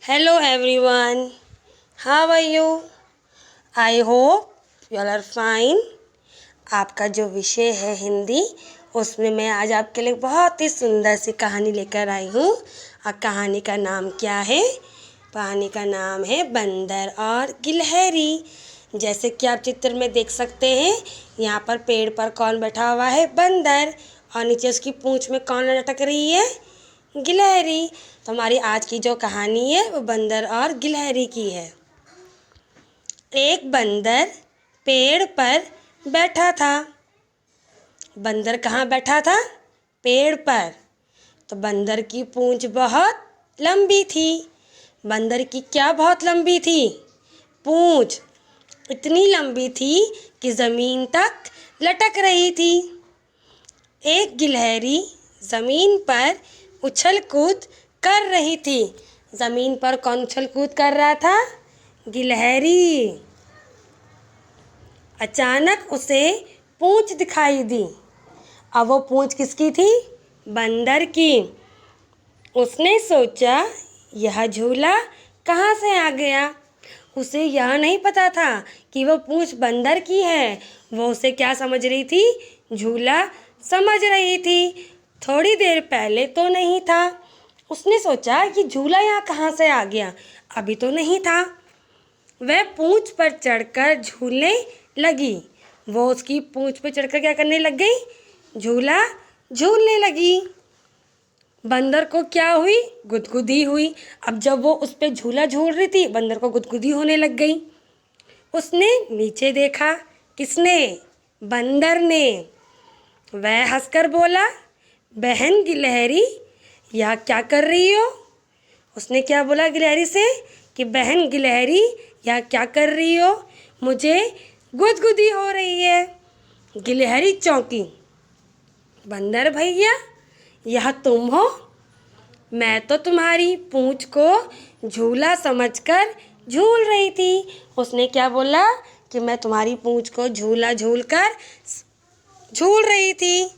Hello everyone, how are you? I hope you all are fine. आपका जो विषय है हिंदी, उसमें मैं आज आपके लिए बहुत ही सुंदर सी कहानी लेकर आई हूँ। और कहानी का नाम क्या है? कहानी का नाम है बंदर और गिलहरी। जैसे कि आप चित्र में देख सकते हैं, यहाँ पर पेड़ पर कौन बैठा हुआ है? बंदर। और नीचे उसकी पूँछ में कौन लटक रही है? गिलहरी। तो हमारी आज की जो कहानी है वो बंदर और गिलहरी की है। एक बंदर पेड़ पर बैठा था। बंदर कहाँ बैठा था? पेड़ पर। तो बंदर की पूँछ बहुत लंबी थी। बंदर की क्या बहुत लंबी थी? पूँछ इतनी लंबी थी कि ज़मीन तक लटक रही थी। एक गिलहरी ज़मीन पर उछल कूद कर रही थी। ज़मीन पर कौन उछल कूद कर रहा था? गिलहरी। अचानक उसे पूँछ दिखाई दी। अब वो पूँछ किसकी थी? बंदर की। उसने सोचा, यह झूला कहाँ से आ गया? उसे यह नहीं पता था कि वो पूँछ बंदर की है। वो उसे क्या समझ रही थी? झूला समझ रही थी। थोड़ी देर पहले तो नहीं था। उसने सोचा कि झूला यहाँ कहाँ से आ गया? अभी तो नहीं था। वह पूँछ पर चढ़कर झूलने लगी। वो उसकी पूँछ पर चढ़कर क्या करने लग गई? झूला झूलने लगी। बंदर को क्या हुई? गुदगुदी हुई। अब जब वो उस पर झूला झूल रही थी, बंदर को गुदगुदी होने लग गई। उसने नीचे देखा। किसने? बंदर ने। वह हंसकर बोला, बहन गिलहरी, यह क्या कर रही हो? उसने क्या बोला गिलहरी से कि बहन गिलहरी, यह क्या कर रही हो? मुझे गुदगुदी हो रही है। गिलहरी चौंकी। बंदर भैया, यह तुम हो? मैं तो तुम्हारी पूँछ को झूला समझकर झूल रही थी। उसने क्या बोला कि मैं तुम्हारी पूँछ को झूला झूल रही थी।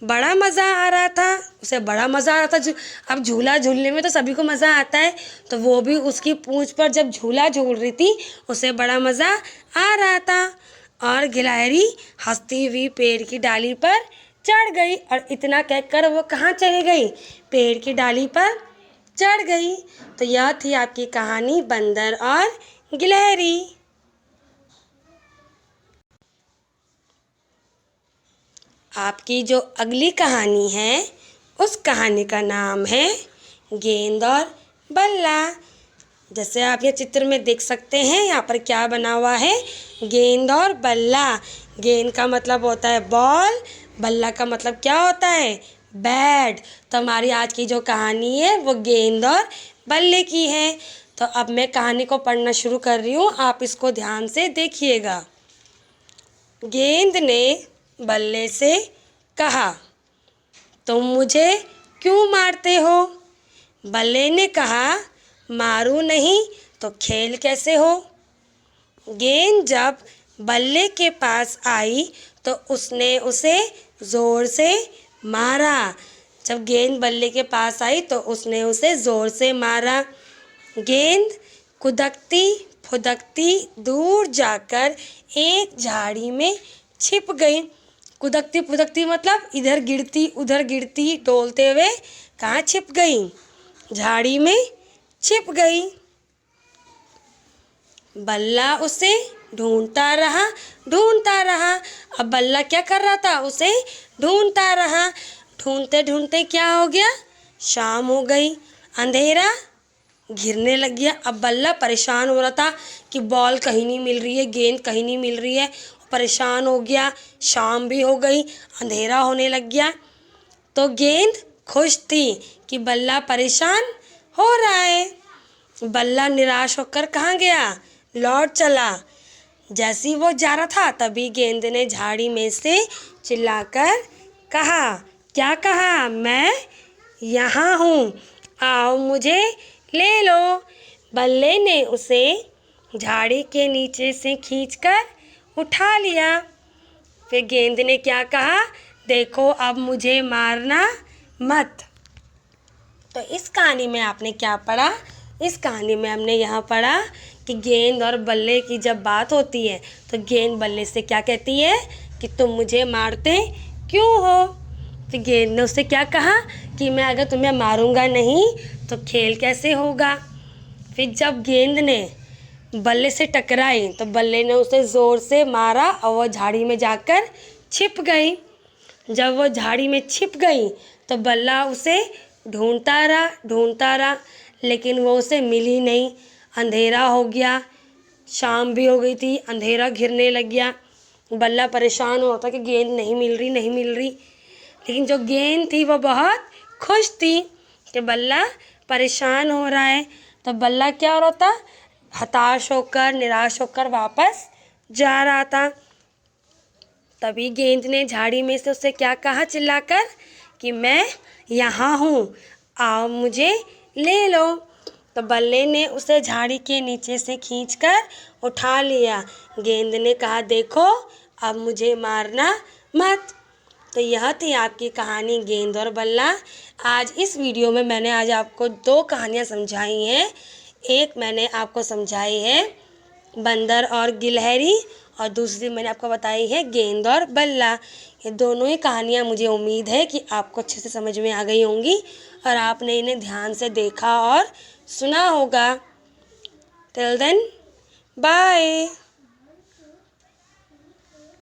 बड़ा मज़ा आ रहा था। उसे बड़ा मज़ा आ रहा था। अब झूला झूलने में तो सभी को मज़ा आता है, तो वो भी उसकी पूँछ पर जब झूला झूल रही थी, उसे बड़ा मज़ा आ रहा था। और गिलहरी हंसती हुई पेड़ की डाली पर चढ़ गई। और इतना कहकर वो कहाँ चली गई? पेड़ की डाली पर चढ़ गई। तो यह थी आपकी कहानी बंदर और गिलहरी। आपकी जो अगली कहानी है, उस कहानी का नाम है गेंद और बल्ला। जैसे आप ये चित्र में देख सकते हैं, यहाँ पर क्या बना हुआ है? गेंद और बल्ला। गेंद का मतलब होता है बॉल, बल्ला का मतलब क्या होता है? बैट। तो हमारी आज की जो कहानी है वो गेंद और बल्ले की है। तो अब मैं कहानी को पढ़ना शुरू कर रही हूँ, आप इसको ध्यान से देखिएगा। गेंद ने बल्ले से कहा, तुम मुझे क्यों मारते हो? बल्ले ने कहा, मारूं नहीं तो खेल कैसे हो? गेंद जब बल्ले के पास आई तो उसने उसे ज़ोर से मारा। जब गेंद बल्ले के पास आई तो उसने उसे ज़ोर से मारा। गेंद खुदकती फुदकती दूर जाकर एक झाड़ी में छिप गई। खुदकती फुदकती मतलब इधर गिरती उधर गिरती डोलते हुए कहाँ छिप गई? झाड़ी में छिप गई। बल्ला उसे ढूंढता रहा। अब बल्ला क्या कर रहा था? उसे ढूंढता रहा। ढूंढते ढूंढते क्या हो गया? शाम हो गई, अंधेरा घिरने लग गया। अब बल्ला परेशान हो रहा था कि बॉल कहीं नहीं मिल रही है, गेंद कहीं नहीं मिल रही है। परेशान हो गया। शाम भी हो गई, अंधेरा होने लग गया। तो गेंद खुश थी कि बल्ला परेशान हो रहा है। बल्ला निराश होकर कहाँ गया? लौट चला। जैसे ही वो जा रहा था, तभी गेंद ने झाड़ी में से चिल्लाकर कहा। क्या कहा? मैं यहाँ हूँ, आओ मुझे ले लो। बल्ले ने उसे झाड़ी के नीचे से खींचकर उठा लिया। फिर गेंद ने क्या कहा? देखो अब मुझे मारना मत। तो इस कहानी में आपने क्या पढ़ा? इस कहानी में हमने यहाँ पढ़ा कि गेंद और बल्ले की जब बात होती है तो गेंद बल्ले से क्या कहती है कि तुम मुझे मारते क्यों हो। तो गेंद ने उससे क्या कहा कि मैं अगर तुम्हें मारूंगा नहीं तो खेल कैसे होगा। फिर जब गेंद ने बल्ले से टकराई तो बल्ले ने उसे ज़ोर से मारा और वह झाड़ी में जाकर छिप गई। जब वो झाड़ी में छिप गई तो बल्ला उसे ढूंढता रहा लेकिन वो उसे मिली नहीं। अंधेरा हो गया, शाम भी हो गई थी, अंधेरा घिरने लग गया। बल्ला परेशान होता कि गेंद नहीं मिल रही। लेकिन जो गेंद थी वो बहुत खुश थी कि बल्ला परेशान हो रहा है। तो बल्ला क्या हो रहा था, हताश होकर निराश होकर वापस जा रहा था। तभी गेंद ने झाड़ी में से उससे क्या कहा चिल्लाकर कि मैं यहाँ हूँ, आओ मुझे ले लो। तो बल्ले ने उसे झाड़ी के नीचे से खींचकर उठा लिया। गेंद ने कहा देखो अब मुझे मारना मत। तो यह थी आपकी कहानी गेंद और बल्ला। आज इस वीडियो में मैंने आज आपको 2 कहानियाँ समझाई हैं। एक मैंने आपको समझाई है बंदर और गिलहरी और दूसरी मैंने आपको बताई है गेंद और बल्ला। ये दोनों ही कहानियाँ मुझे उम्मीद है कि आपको अच्छे से समझ में आ गई होंगी और आपने इन्हें ध्यान से देखा और सुना होगा। Till then bye.